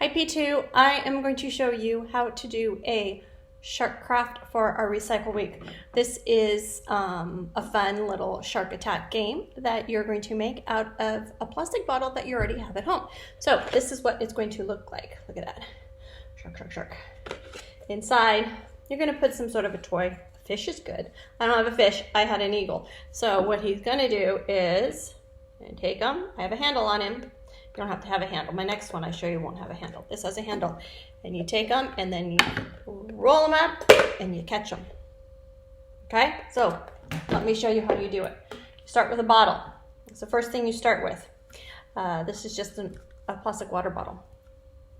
Hi P2, I am going to show you how to do a shark craft for our recycle week. This is a fun little shark attack game that you're going to make out of a plastic bottle that you already have at home. So this is what it's going to look like. Look at that. Shark, shark, shark. Inside, you're going to put some sort of a toy. A fish is good. I don't have a fish. I had an eagle. So what he's going to do is take him. I have a handle on him. You don't have to have a handle. My next one I show you won't have a handle. This has a handle. And you take them and then you roll them up and you catch them. Okay? So let me show you how you do it. You start with a bottle. It's the first thing you start with. This is just a plastic water bottle.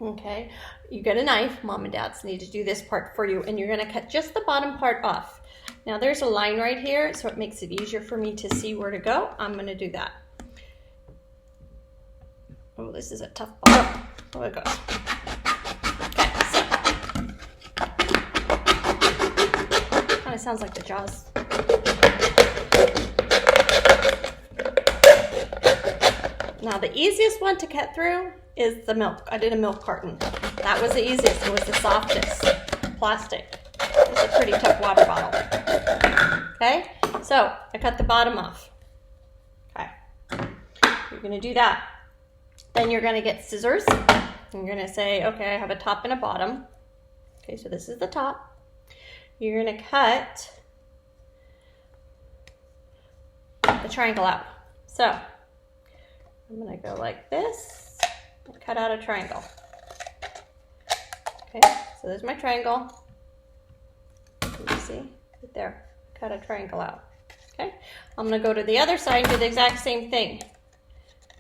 Okay? You get a knife. Mom and Dad's need to do this part for you. And you're going to cut just the bottom part off. Now there's a line right here, so it makes it easier for me to see where to go. I'm going to do that. Oh, this is a tough bottle. Oh, it goes. Okay, so. Kind of sounds like the Jaws. Now, the easiest one to cut through is the milk. I did a milk carton. That was the easiest. It was the softest plastic. It's a pretty tough water bottle. Okay, so I cut the bottom off. Okay, you're going to do that. Then you're going to get scissors. You're going to say, okay, I have a top and a bottom. Okay, so this is the top. You're going to cut the triangle out. So I'm going to go like this and cut out a triangle. Okay, so there's my triangle. You see, right there, cut a triangle out. Okay, I'm going to go to the other side and do the exact same thing.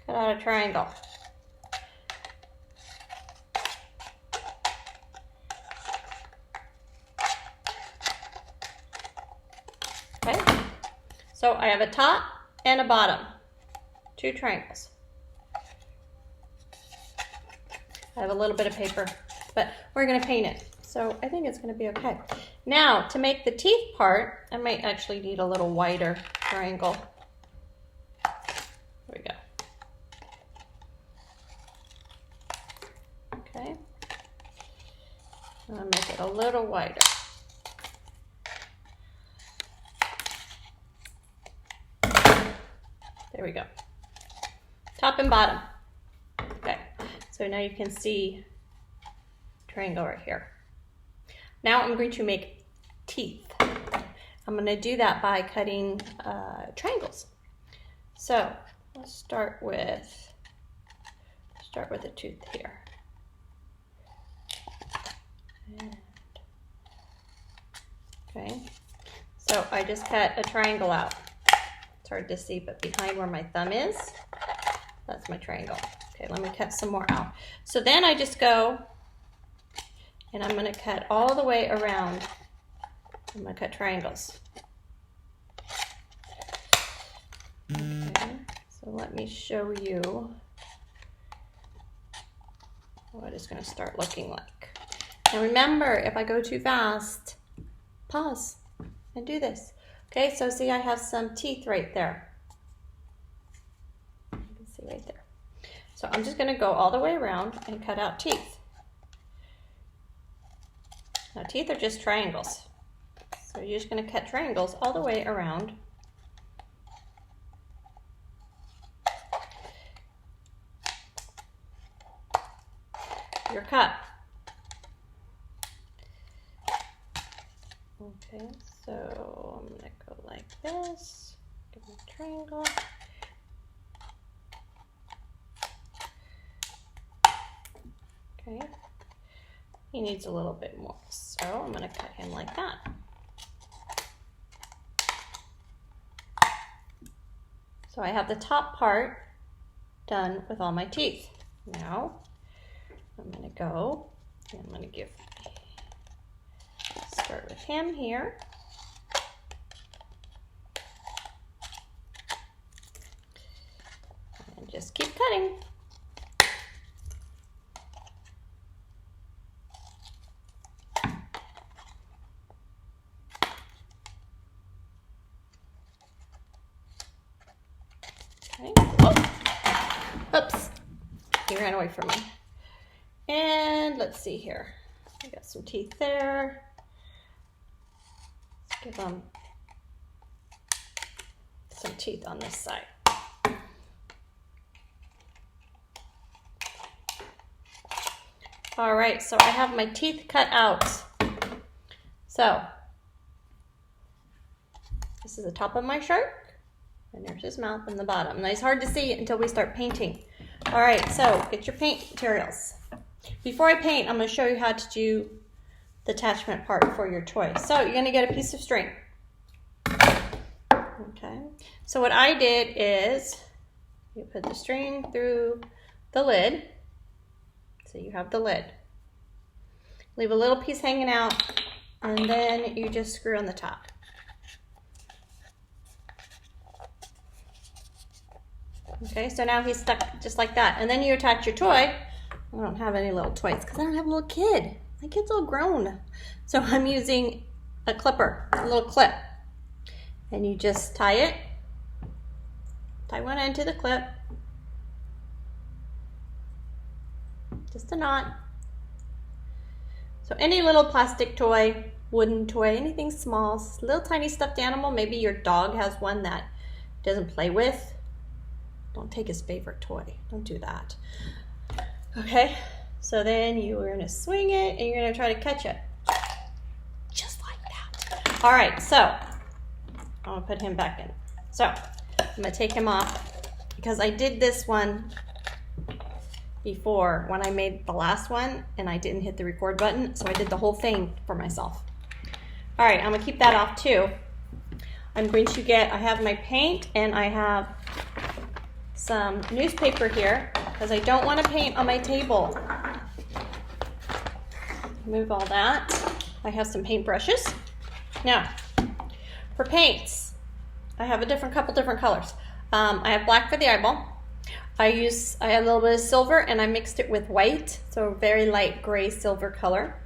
Cut out a triangle. Okay, so I have a top and a bottom, two triangles. I have a little bit of paper, but we're going to paint it, so I think it's going to be okay. Now, to make the teeth part, I might actually need a little wider triangle. There we go. Okay, I'll make it a little wider. There we go. Top and bottom. Okay, so now you can see triangle right here. Now I'm going to make teeth. I'm going to do that by cutting triangles. So let's start with a tooth here. And, okay, so I just cut a triangle out. Hard to see, but behind where my thumb is, that's my triangle. Okay, let me cut some more out. So then I just go and I'm going to cut all the way around. I'm going to cut triangles. Okay, so let me show you what it's going to start looking like. Now remember, if I go too fast, pause and do this. Okay, so see I have some teeth right there. You can see right there. So I'm just going to go all the way around and cut out teeth. Now teeth are just triangles. So you're just going to cut triangles all the way around. Your cut. Okay, so I'm going to go like this, give me a triangle. Okay, he needs a little bit more, so I'm going to cut him like that. So I have the top part done with all my teeth. Now I'm going to go and I'm going to start with him here. And just keep cutting. Okay. Oh. Oops. He ran away from me. And let's see here. I got some teeth there. Let's give them some teeth on this side. All right, so I have my teeth cut out. So this is the top of my shark, and there's his mouth and the bottom. And it's hard to see until we start painting. All right, so get your paint materials. Before I paint, I'm going to show you how to do the attachment part for your toy. So you're going to get a piece of string. Okay, so what I did is you put the string through the lid. So you have the lid. Leave a little piece hanging out, and then you just screw on the top. Okay, so now he's stuck just like that. And then you attach your toy. I don't have any little toys because I don't have a little kid. My kid's all grown. So I'm using a clipper, a little clip. And you just tie it. Tie one end to the clip. Just a knot. So any little plastic toy, wooden toy, anything small, little tiny stuffed animal, maybe your dog has one that doesn't play with. Don't take his favorite toy. Don't do that. Okay, so then you're going to swing it and you're going to try to catch it. Just like that. All right, so I'm going to put him back in. So I'm going to take him off because I did this one before when I made the last one and I didn't hit the record button, so I did the whole thing for myself. All right, I'm going to keep that off too. I'm going to I have my paint and I have some newspaper here because I don't want to paint on my table. Move all that. I have some paint brushes. Now, for paints, I have couple different colors. I have black for the eyeball. I have a little bit of silver and I mixed it with white, so a very light gray silver color.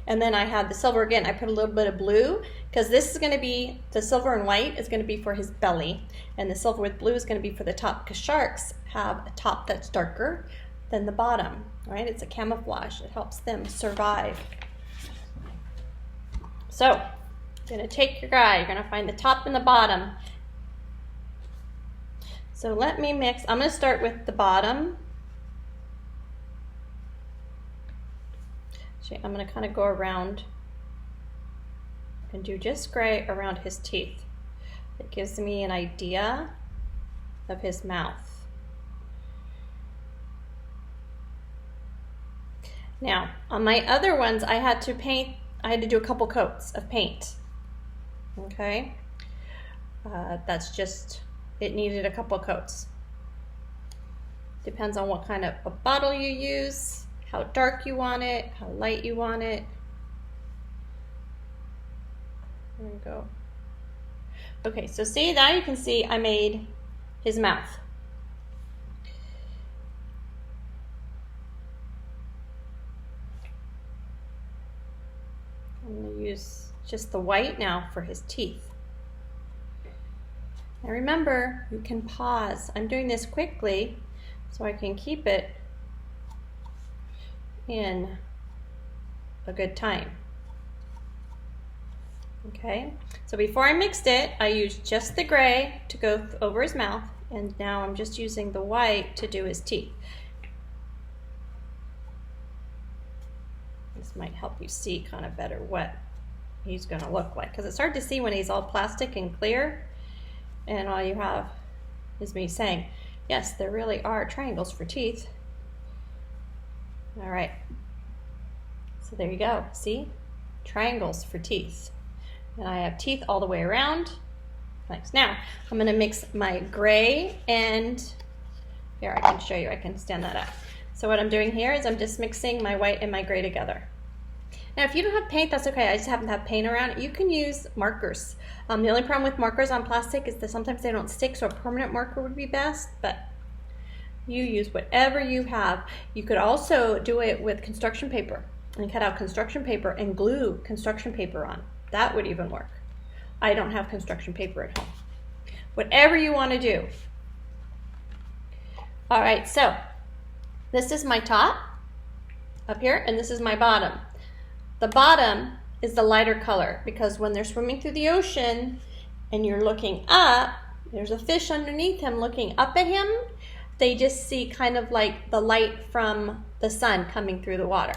And then I have the silver again. I put a little bit of blue because this is going to be, the silver and white is going to be for his belly, and the silver with blue is going to be for the top because sharks have a top that's darker than the bottom, right? It's a camouflage. It helps them survive. So you're going to take your guy. You're going to find the top and the bottom. So let me mix. I'm going to start with the bottom. I'm going to kind of go around and do just gray around his teeth. It gives me an idea of his mouth. Now, on my other ones, I had to do a couple coats of paint. Okay? That's just, it needed a couple coats. Depends on what kind of a bottle you use, how dark you want it, how light you want it. There we go. Okay, so see, now you can see I made his mouth. I'm going to use just the white now for his teeth. Now remember, you can pause. I'm doing this quickly so I can keep it in a good time. Okay, so before I mixed it, I used just the gray to go over his mouth, and now I'm just using the white to do his teeth. This might help you see kind of better what he's going to look like, because it's hard to see when he's all plastic and clear, and all you have is me saying, yes, there really are triangles for teeth. All right, so there you go, see? Triangles for teeth. And I have teeth all the way around. Nice. Now, I'm gonna mix my gray and, here I can show you, I can stand that up. So what I'm doing here is I'm just mixing my white and my gray together. Now, if you don't have paint, that's okay. I just happen to have paint around. You can use markers. The only problem with markers on plastic is that sometimes they don't stick, so a permanent marker would be best, but you use whatever you have. You could also do it with construction paper and cut out construction paper and glue construction paper on. That would even work. I don't have construction paper at home. Whatever you want to do. All right, so this is my top. up here, and this is my bottom. The bottom is the lighter color because when they're swimming through the ocean and you're looking up, there's a fish underneath him looking up at him. They just see kind of like the light from the sun coming through the water.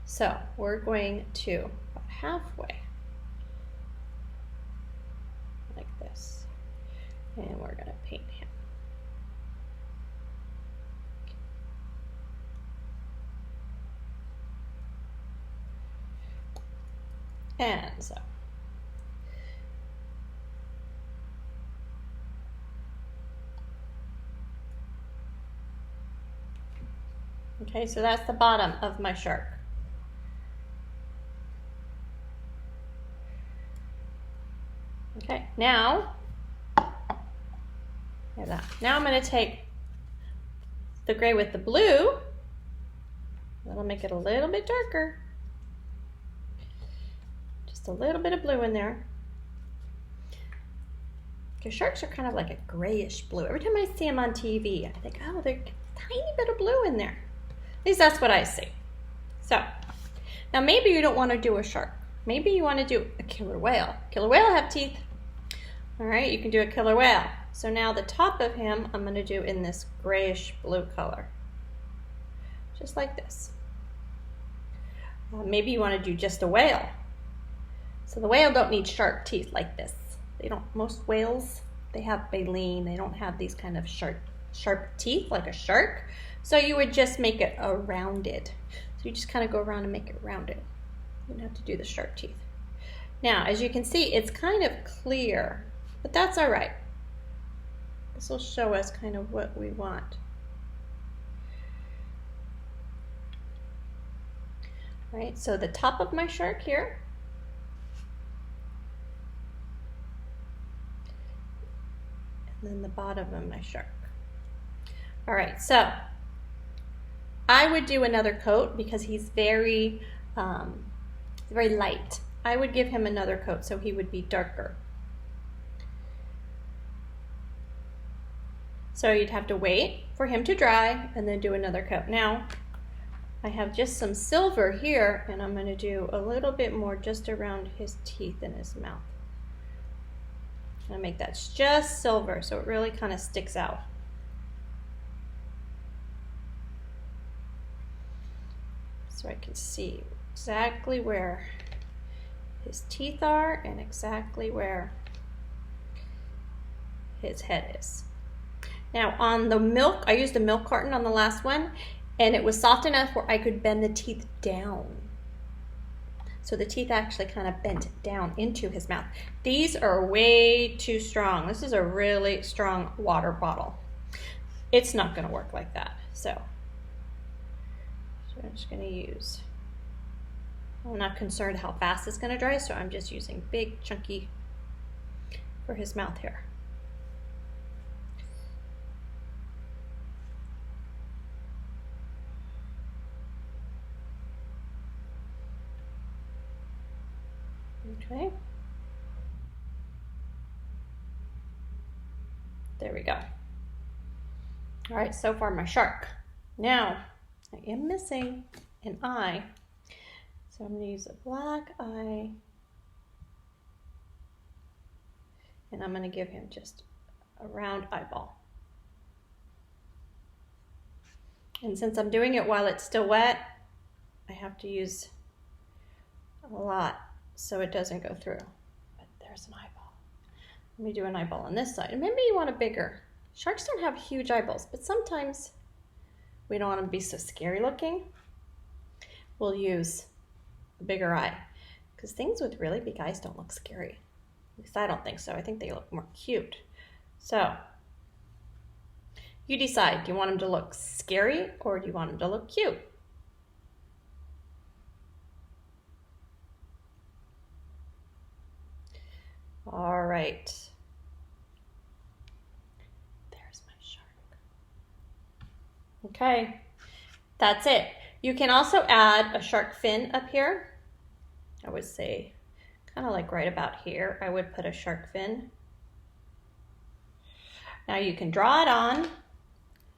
So we're going to about halfway, like this, and we're going to paint him. And so. Okay, so that's the bottom of my shark. Okay, now, now I'm going to take the gray with the blue. That'll make it a little bit darker. Just a little bit of blue in there. Because sharks are kind of like a grayish blue. Every time I see them on TV, I think, oh, there's a tiny bit of blue in there. At least that's what I see. So, now maybe you don't want to do a shark. Maybe you want to do a killer whale. Killer whale have teeth. All right, you can do a killer whale. So now the top of him, I'm going to do in this grayish blue color. Just like this. Maybe you want to do just a whale. So the whale don't need sharp teeth like this. They don't, most whales, they have baleen. They don't have these kind of sharp teeth like a shark. So you would just make it a rounded. So you just kind of go around and make it rounded. You don't have to do the sharp teeth. Now, as you can see, it's kind of clear, but that's all right. This will show us kind of what we want. All right, so the top of my shark here. And then the bottom of my shark. All right, so I would do another coat because he's very light. I would give him another coat so he would be darker. So you'd have to wait for him to dry and then do another coat. Now, I have just some silver here, and I'm going to do a little bit more just around his teeth and his mouth. I'm going to make that just silver so it really kind of sticks out. So I can see exactly where his teeth are and exactly where his head is. Now on the milk, I used a milk carton on the last one, and it was soft enough where I could bend the teeth down. So the teeth actually kind of bent down into his mouth. These are way too strong. This is a really strong water bottle. It's not going to work like that. So I'm just going to use, I'm not concerned how fast it's going to dry, so I'm just using big chunky for his mouth here. Okay. There we go. All right, so far my shark. Now, I am missing an eye, so I'm going to use a black eye, and I'm going to give him just a round eyeball. And since I'm doing it while it's still wet, I have to use a lot so it doesn't go through. But there's an eyeball. Let me do an eyeball on this side. And maybe you want a bigger. Sharks don't have huge eyeballs, but sometimes we don't want them to be so scary looking. We'll use a bigger eye because things with really big eyes don't look scary. At least I don't think so. I think they look more cute. So you decide, do you want them to look scary or do you want them to look cute? All right. There's my shark. Okay, that's it. You can also add a shark fin up here. I would say kind of like right about here, I would put a shark fin. Now you can draw it on,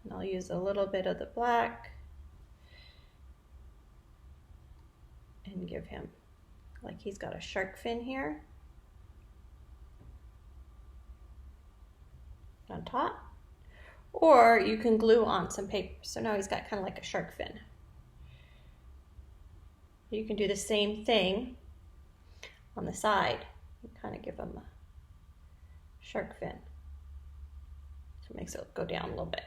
and I'll use a little bit of the black. can give him, like he's got a shark fin here on top. Or you can glue on some paper. So now he's got kind of like a shark fin. You can do the same thing on the side. You kind of give him a shark fin. So it makes it go down a little bit.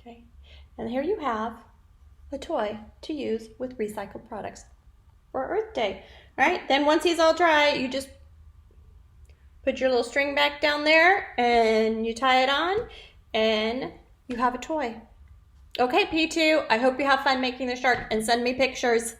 Okay, and here you have a toy to use with recycled products for Earth Day. All right, then once he's all dry, you just put your little string back down there and you tie it on and you have a toy. Okay, P2, I hope you have fun making the shark and send me pictures.